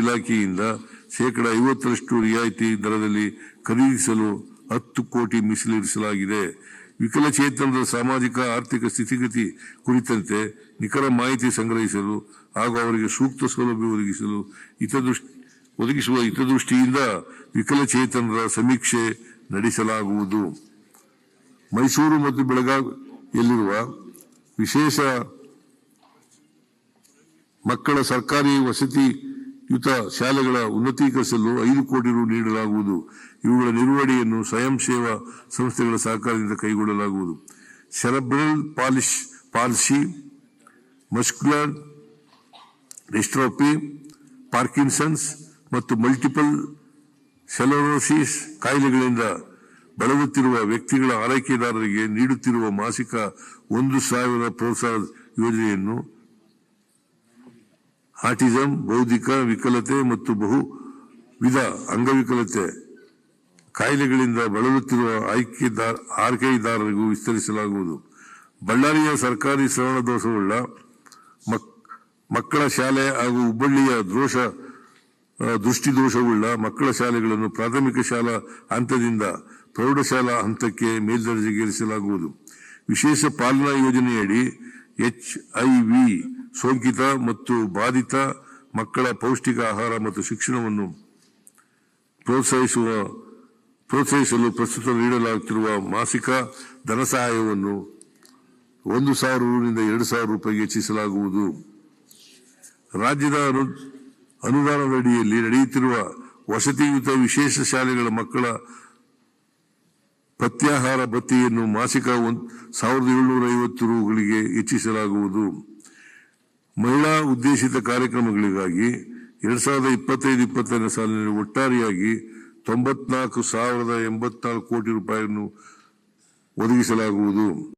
ಇಲಾಖೆಯಿಂದ 50% ರಿಯಾಯಿತಿ ದರದಲ್ಲಿ ಖರೀದಿಸಲು 10 ಕೋಟಿ ಮೀಸಲಿರಿಸಲಾಗಿದೆ. ವಿಕಲಚೇತನರ ಸಾಮಾಜಿಕ ಆರ್ಥಿಕ ಸ್ಥಿತಿಗತಿ ಕುರಿತಂತೆ ನಿಖರ ಮಾಹಿತಿ ಸಂಗ್ರಹಿಸಲು ಹಾಗೂ ಅವರಿಗೆ ಸೂಕ್ತ ಸೌಲಭ್ಯ ಒದಗಿಸುವ ಹಿತದೃಷ್ಟಿಯಿಂದ ವಿಕಲಚೇತನರ ಸಮೀಕ್ಷೆ ನಡೆಸಲಾಗುವುದು. ಮೈಸೂರು ಮತ್ತು ಬೆಳಗಾವಿಯಲ್ಲಿರುವ ವಿಶೇಷ ಮಕ್ಕಳ ಸರ್ಕಾರಿ ವಸತಿಯುತ ಶಾಲೆಗಳ ಉನ್ನತೀಕರಿಸಲು 5 ಕೋಟಿ ರು ನೀಡಲಾಗುವುದು. ಇವುಗಳ ನಿರ್ವಹಣೆಯನ್ನು ಸ್ವಯಂ ಸೇವಾ ಸಂಸ್ಥೆಗಳ ಸಹಕಾರದಿಂದ ಕೈಗೊಳ್ಳಲಾಗುವುದು. Cerebral policy, muscular dystrophy, Parkinson's ಮತ್ತು ಮಲ್ಟಿಪಲ್ ಸ್ಕ್ಲೆರೋಸಿಸ್ ಕಾಯಿಲೆಗಳಿಂದ ಬಳಲುತ್ತಿರುವ ವ್ಯಕ್ತಿಗಳ ಆರೈಕೆದಾರರಿಗೆ ನೀಡುತ್ತಿರುವ ಮಾಸಿಕ 1,000 ಪ್ರೋತ್ಸಾಹ ಯೋಜನೆಯನ್ನು ಆಟಿಸಂ, ಬೌದ್ಧಿಕ ವಿಕಲತೆ ಮತ್ತು ಬಹುವಿಧ ಅಂಗವಿಕಲತೆ ಕಾಯಿಲೆಗಳಿಂದ ಬಳಲುತ್ತಿರುವ ಆರೈಕೆದಾರರಿಗೂ ವಿಸ್ತರಿಸಲಾಗುವುದು. ಬಳ್ಳಾರಿಯ ಸರ್ಕಾರಿ ಶ್ರವಣ ದೋಷವುಳ್ಳ ಮಕ್ಕಳ ಶಾಲೆ ಹಾಗೂ ಹುಬ್ಬಳ್ಳಿಯ ದೃಷ್ಟಿದೋಷವುಳ್ಳ ಮಕ್ಕಳ ಶಾಲೆಗಳನ್ನು ಪ್ರಾಥಮಿಕ ಶಾಲಾ ಹಂತದಿಂದ ಪ್ರೌಢಶಾಲಾ ಹಂತಕ್ಕೆ ಮೇಲ್ದರ್ಜೆಗೇರಿಸಲಾಗುವುದು. ವಿಶೇಷ ಪಾಲನಾ ಯೋಜನೆಯಡಿ HIV ಸೋಂಕಿತ ಮತ್ತು ಬಾಧಿತ ಮಕ್ಕಳ ಪೌಷ್ಟಿಕ ಆಹಾರ ಮತ್ತು ಶಿಕ್ಷಣವನ್ನು ಪ್ರೋತ್ಸಾಹಿಸಲು ಪ್ರಸ್ತುತ ನೀಡಲಾಗುತ್ತಿರುವ ಮಾಸಿಕ ಧನ ಸಹಾಯವನ್ನು 1,000 ರಿಂದ 2,000 ರೂಪಾಯಿಗೆ ಹೆಚ್ಚಿಸಲಾಗುವುದು. ರಾಜ್ಯದ ಅನುದಾನದಡಿಯಲ್ಲಿ ನಡೆಯುತ್ತಿರುವ ವಸತಿಯುತ ವಿಶೇಷ ಶಾಲೆಗಳ ಮಕ್ಕಳ ಪಥ್ಯಾಹಾರ ಭತ್ಯೆಯನ್ನು ಮಾಸಿಕ 1,750 ರುಗಳಿಗೆ ಹೆಚ್ಚಿಸಲಾಗುವುದು. ಮಹಿಳಾ ಉದ್ದೇಶಿತ ಕಾರ್ಯಕ್ರಮಗಳಿಗಾಗಿ 2025-26 ಸಾಲಿನಲ್ಲಿ ಒಟ್ಟಾರೆಯಾಗಿ 94,084 ಕೋಟಿ ರೂಪಾಯಿಯನ್ನು ಒದಗಿಸಲಾಗುವುದು.